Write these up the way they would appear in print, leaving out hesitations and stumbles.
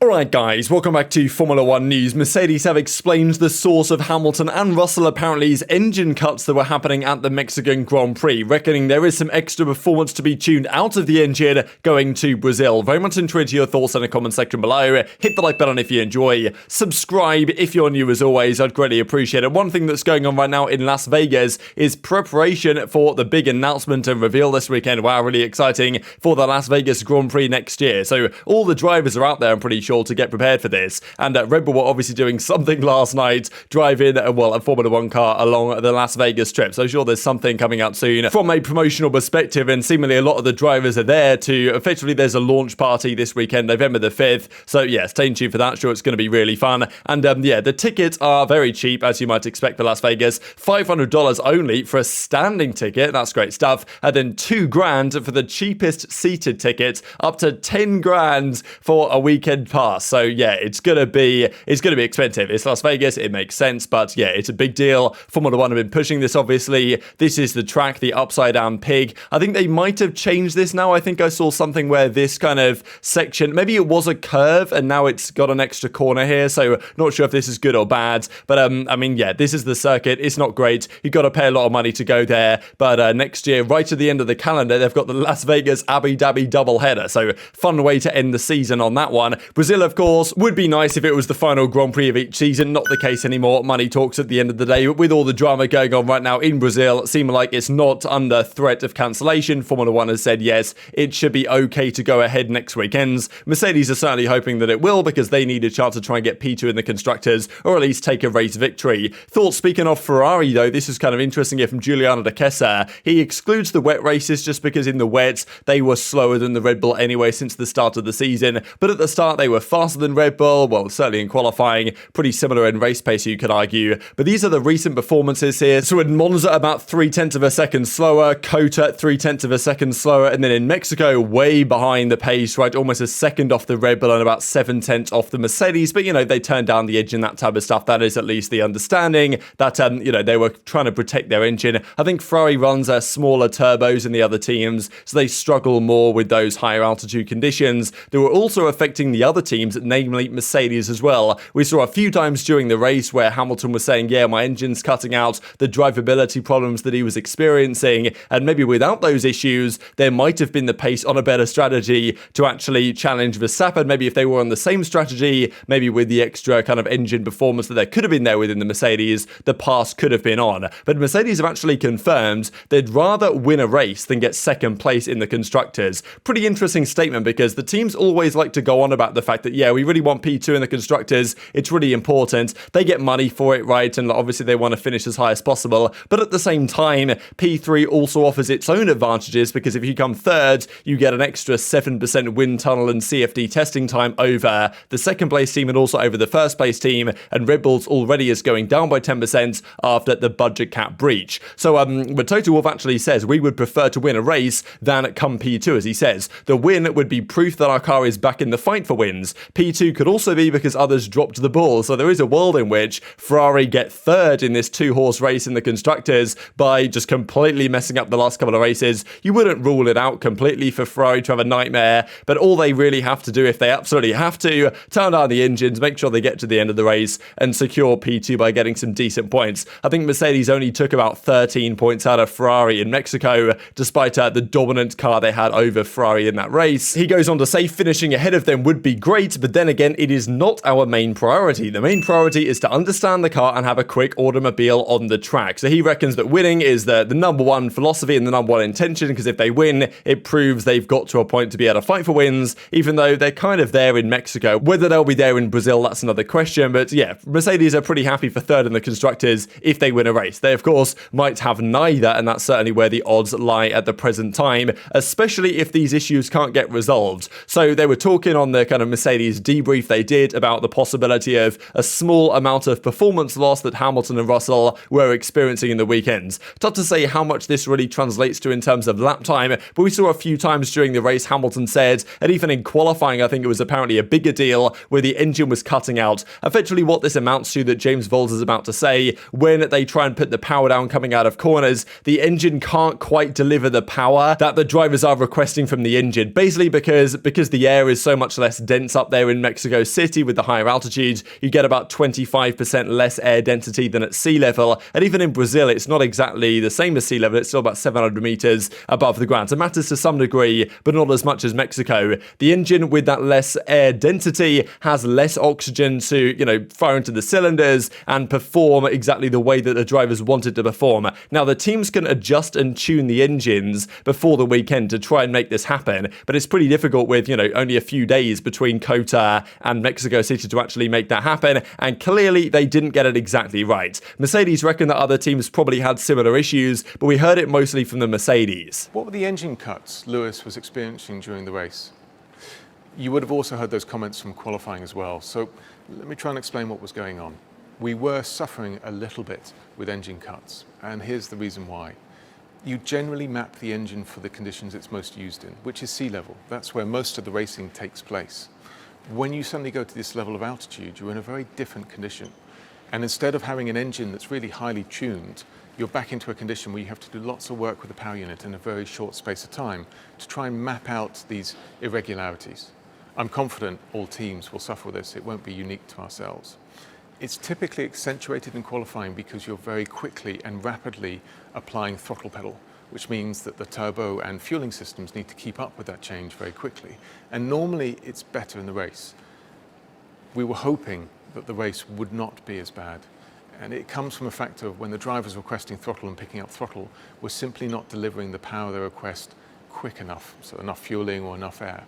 Alright guys, welcome back to Formula 1 news. Mercedes have explained the source of Hamilton and Russell apparently's engine cuts that were happening at the Mexican Grand Prix, reckoning there is some extra performance to be tuned out of the engine going to Brazil. Very much intrigued to your thoughts in the comment section below. Hit the like button if you enjoy. Subscribe if you're new as always, I'd greatly appreciate it. One thing that's going on right now in Las Vegas is preparation for the big announcement and reveal this weekend. Wow, really exciting for the Las Vegas Grand Prix next year. So all the drivers are out there, I'm pretty sure, to get prepared for this. And Red Bull were obviously doing something last night, driving, a Formula 1 car along the Las Vegas Strip. So sure, there's something coming out soon from a promotional perspective, and seemingly a lot of the drivers are there to, effectively, there's a launch party this weekend, November the 5th. So yeah, stay tuned for that. Sure, it's going to be really fun. And yeah, the tickets are very cheap, as you might expect for Las Vegas. $500 only for a standing ticket. That's great stuff. And then $2,000 for the cheapest seated tickets, up to $10,000 for a weekend pass. So yeah, it's gonna be expensive. It's Las Vegas, it makes sense, but yeah, it's a big deal. Formula 1 have been pushing this, obviously. This is the track, the upside down pig. I think they might have changed this now. I think I saw something where this kind of section, maybe it was a curve and now it's got an extra corner here, so not sure if this is good or bad, but I mean, yeah, this is the circuit. It's not great. You've got to pay a lot of money to go there, but next year, right at the end of the calendar, they've got the Las Vegas Abu Dhabi doubleheader, so fun way to end the season on that one. Brazil, of course, would be nice if it was the final Grand Prix of each season. Not the case anymore. Money talks at the end of the day. But with all the drama going on right now in Brazil, it seems like it's not under threat of cancellation. Formula 1 has said yes, it should be okay to go ahead next weekends. Mercedes are certainly hoping that it will, because they need a chance to try and get P2 in the constructors, or at least take a race victory. Thoughts speaking of Ferrari, though, this is kind of interesting here from Giuliano de Kessa. He excludes the wet races just because in the wets they were slower than the Red Bull anyway since the start of the season. But at the start they were faster than Red Bull, well, certainly in qualifying, pretty similar in race pace, you could argue. But these are the recent performances here. So in Monza, about 0.3 of a second slower, Cota 0.3 of a second slower, and then in Mexico, way behind the pace, right, almost a second off the Red Bull and about 0.7 off the Mercedes. But, you know, they turned down the engine, that type of stuff. That is at least the understanding that, you know, they were trying to protect their engine. I think Ferrari runs smaller turbos than the other teams, so they struggle more with those higher altitude conditions. They were also affecting the other teams, namely Mercedes as well. We saw a few times during the race where Hamilton was saying, yeah, my engine's cutting out, the drivability problems that he was experiencing, and maybe without those issues, there might have been the pace on a better strategy to actually challenge Verstappen. Maybe if they were on the same strategy, maybe with the extra kind of engine performance that there could have been there within the Mercedes, the pass could have been on. But Mercedes have actually confirmed they'd rather win a race than get second place in the constructors. Pretty interesting statement, because the teams always like to go on about the fact that, yeah, we really want P2 in the constructors. It's really important. They get money for it, right? And obviously they want to finish as high as possible. But at the same time, P3 also offers its own advantages, because if you come third, you get an extra 7% wind tunnel and CFD testing time over the second place team and also over the first place team. And Red Bull's already is going down by 10% after the budget cap breach. So but Toto Wolff actually says we would prefer to win a race than come P2, as he says. The win would be proof that our car is back in the fight for wins. P2 could also be because others dropped the ball. So there is a world in which Ferrari get third in this two-horse race in the constructors by just completely messing up the last couple of races. You wouldn't rule it out completely for Ferrari to have a nightmare, but all they really have to do, if they absolutely have to, turn down the engines, make sure they get to the end of the race and secure P2 by getting some decent points. I think Mercedes only took about 13 points out of Ferrari in Mexico, despite the dominant car they had over Ferrari in that race. He goes on to say finishing ahead of them would be great, but then again, it is not our main priority. The main priority is to understand the car and have a quick automobile on the track. So he reckons that winning is the number one philosophy and the number one intention, because if they win, it proves they've got to a point to be able to fight for wins, even though they're kind of there in Mexico. Whether they'll be there in Brazil, that's another question. But yeah, Mercedes are pretty happy for third in the constructors if they win a race. They, of course, might have neither, and that's certainly where the odds lie at the present time, especially if these issues can't get resolved. So they were talking on the kind of Mercedes debrief they did about the possibility of a small amount of performance loss that Hamilton and Russell were experiencing in the weekends. Tough to say how much this really translates to in terms of lap time, but we saw a few times during the race Hamilton said, and even in qualifying I think it was apparently a bigger deal, where the engine was cutting out. Effectively what this amounts to that James Vowles is about to say, when they try and put the power down coming out of corners, the engine can't quite deliver the power that the drivers are requesting from the engine, basically because the air is so much less dense up there in Mexico City with the higher altitudes, you get about 25% less air density than at sea level. And even in Brazil, it's not exactly the same as sea level. It's still about 700 meters above the ground. So it matters to some degree, but not as much as Mexico. The engine with that less air density has less oxygen to, fire into the cylinders and perform exactly the way that the drivers wanted to perform. Now, the teams can adjust and tune the engines before the weekend to try and make this happen, but it's pretty difficult with, only a few days between Kota and Mexico City to actually make that happen, and clearly they didn't get it exactly right. Mercedes reckon that other teams probably had similar issues, but we heard it mostly from the Mercedes. What were the engine cuts Lewis was experiencing during the race? You would have also heard those comments from qualifying as well, so let me try and explain what was going on. We were suffering a little bit with engine cuts, and here's the reason why. You generally map the engine for the conditions it's most used in, which is sea level. That's where most of the racing takes place. When you suddenly go to this level of altitude, you're in a very different condition. And instead of having an engine that's really highly tuned, you're back into a condition where you have to do lots of work with the power unit in a very short space of time to try and map out these irregularities. I'm confident all teams will suffer with this. It won't be unique to ourselves. It's typically accentuated in qualifying because you're very quickly and rapidly applying throttle pedal, which means that the turbo and fueling systems need to keep up with that change very quickly. And normally it's better in the race. We were hoping that the race would not be as bad. And it comes from a factor of when the drivers requesting throttle and picking up throttle, we're simply not delivering the power they request quick enough, so enough fueling or enough air.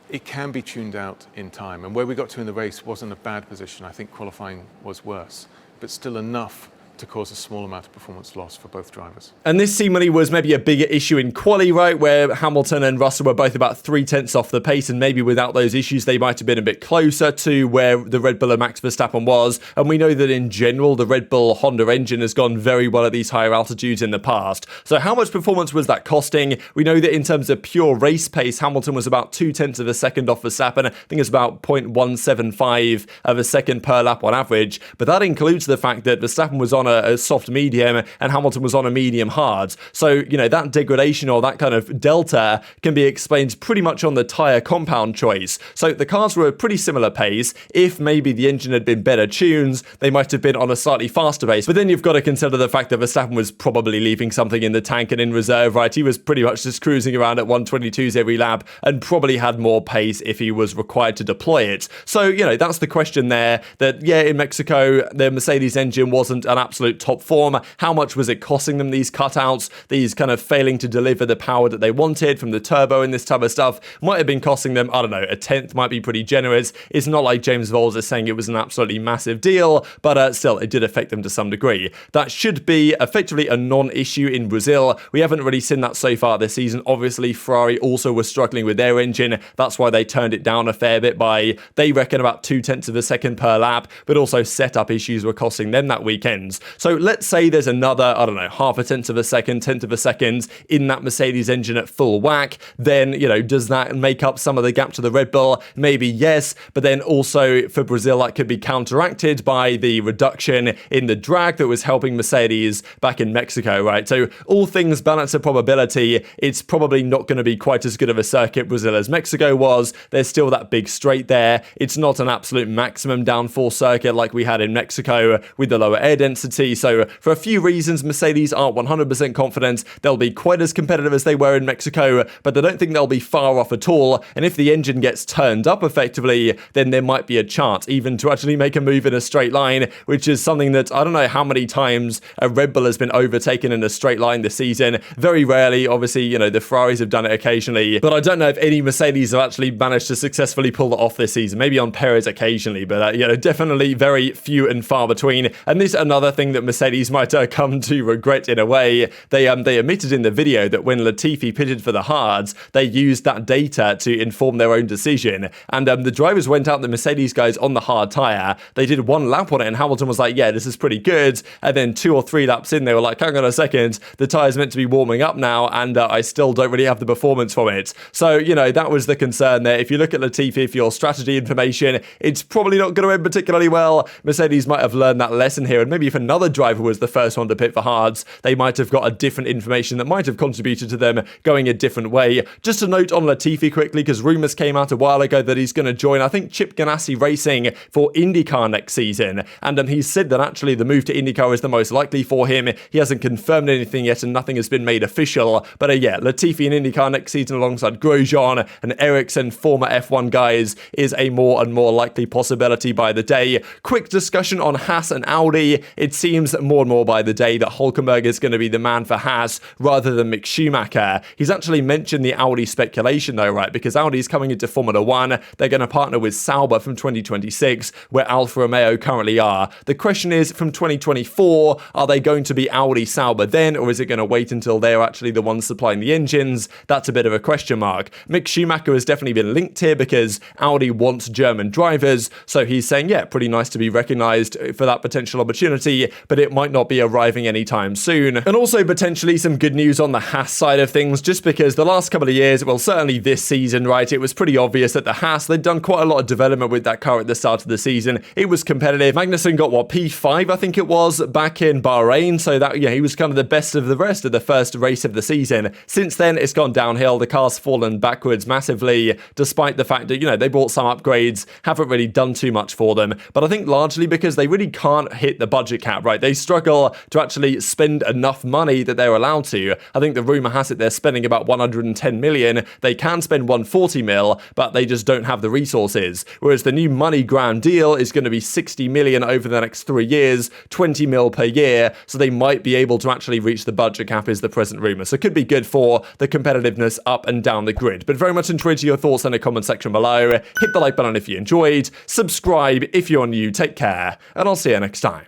It can be tuned out in time, and where we got to in the race wasn't a bad position. I think qualifying was worse, but still enough to cause a small amount of performance loss for both drivers. And this seemingly was maybe a bigger issue in quali, right, where Hamilton and Russell were both about 3/10 off the pace, and maybe without those issues they might have been a bit closer to where the Red Bull and Max Verstappen was. And we know that in general the Red Bull Honda engine has gone very well at these higher altitudes in the past. So how much performance was that costing? We know that in terms of pure race pace, Hamilton was about 0.2 of a second off Verstappen. I think it's about 0.175 of a second per lap on average, but that includes the fact that Verstappen was on a soft medium and Hamilton was on a medium hard. So, that degradation or that kind of delta can be explained pretty much on the tyre compound choice. So the cars were a pretty similar pace. If maybe the engine had been better tuned, they might have been on a slightly faster pace. But then you've got to consider the fact that Verstappen was probably leaving something in the tank and in reserve, right? He was pretty much just cruising around at 122s every lap and probably had more pace if he was required to deploy it. So, that's the question there, that in Mexico, the Mercedes engine wasn't an absolute top form. How much was it costing them, these cutouts, these kind of failing to deliver the power that they wanted from the turbo and this type of stuff? Might have been costing them, I don't know, a tenth might be pretty generous. It's not like James Vowles is saying it was an absolutely massive deal, but still, it did affect them to some degree. That should be effectively a non-issue in Brazil. We haven't really seen that so far this season. Obviously, Ferrari also was struggling with their engine. That's why they turned it down a fair bit by, they reckon, about 0.2 of a second per lap, but also setup issues were costing them that weekend. So let's say there's another, I don't know, 0.5 of a second, 1/10 of a second in that Mercedes engine at full whack, then, does that make up some of the gap to the Red Bull? Maybe yes, but then also for Brazil, that could be counteracted by the reduction in the drag that was helping Mercedes back in Mexico, right? So all things balance of probability, it's probably not going to be quite as good of a circuit Brazil as Mexico was. There's still that big straight there. It's not an absolute maximum downforce circuit like we had in Mexico with the lower air density. So for a few reasons, Mercedes aren't 100% confident they'll be quite as competitive as they were in Mexico, but they don't think they'll be far off at all. And if the engine gets turned up effectively, then there might be a chance even to actually make a move in a straight line, which is something that I don't know how many times a Red Bull has been overtaken in a straight line this season. Very rarely. Obviously, the Ferraris have done it occasionally, but I don't know if any Mercedes have actually managed to successfully pull it off this season. Maybe on Perez occasionally, but definitely very few and far between. And this is another thing that Mercedes might come to regret in a way. They admitted in the video that when Latifi pitted for the hards, they used that data to inform their own decision. And the drivers went out, the Mercedes guys, on the hard tyre. They did one lap on it and Hamilton was like, yeah, this is pretty good. And then 2 or 3 laps in, they were like, hang on a second, the tyre's meant to be warming up now and I still don't really have the performance from it. So, that was the concern there. If you look at Latifi for your strategy information, it's probably not going to end particularly well. Mercedes might have learned that lesson here, and maybe for another driver was the first one to pit for Haas, they might have got a different information that might have contributed to them going a different way. Just a note on Latifi quickly, because rumours came out a while ago that he's going to join, I think, Chip Ganassi Racing for IndyCar next season. And he said that actually the move to IndyCar is the most likely for him. He hasn't confirmed anything yet and nothing has been made official. But yeah, Latifi in IndyCar next season alongside Grosjean and Ericsson, former F1 guys, is a more and more likely possibility by the day. Quick discussion on Haas and Audi. It seems more and more by the day that Hülkenberg is going to be the man for Haas rather than Mick Schumacher. He's actually mentioned the Audi speculation though, right? Because Audi's coming into Formula 1. They're going to partner with Sauber from 2026, where Alfa Romeo currently are. The question is, from 2024, are they going to be Audi Sauber then, or is it going to wait until they're actually the ones supplying the engines? That's a bit of a question mark. Mick Schumacher has definitely been linked here because Audi wants German drivers, so he's saying, yeah, pretty nice to be recognised for that potential opportunity, but it might not be arriving anytime soon. And also potentially some good news on the Haas side of things, just because the last couple of years, well, certainly this season, right, it was pretty obvious that the Haas, they'd done quite a lot of development with that car at the start of the season. It was competitive. Magnussen got, what, P5, I think it was, back in Bahrain, so that, yeah, he was kind of the best of the rest of the first race of the season. Since then, it's gone downhill. The car's fallen backwards massively, despite the fact that, you know, they bought some upgrades, haven't really done too much for them. But I think largely because they really can't hit the budget cap, right? They struggle to actually spend enough money that they're allowed to. I think the rumour has it they're spending about 110 million. They can spend 140 mil, but they just don't have the resources. Whereas the new MoneyGram deal is going to be 60 million over the next 3 years, 20 mil per year, so they might be able to actually reach the budget cap is the present rumour. So it could be good for the competitiveness up and down the grid. But very much enjoyed your thoughts in the comment section below. Hit the like button if you enjoyed, subscribe if you're new, take care, and I'll see you next time.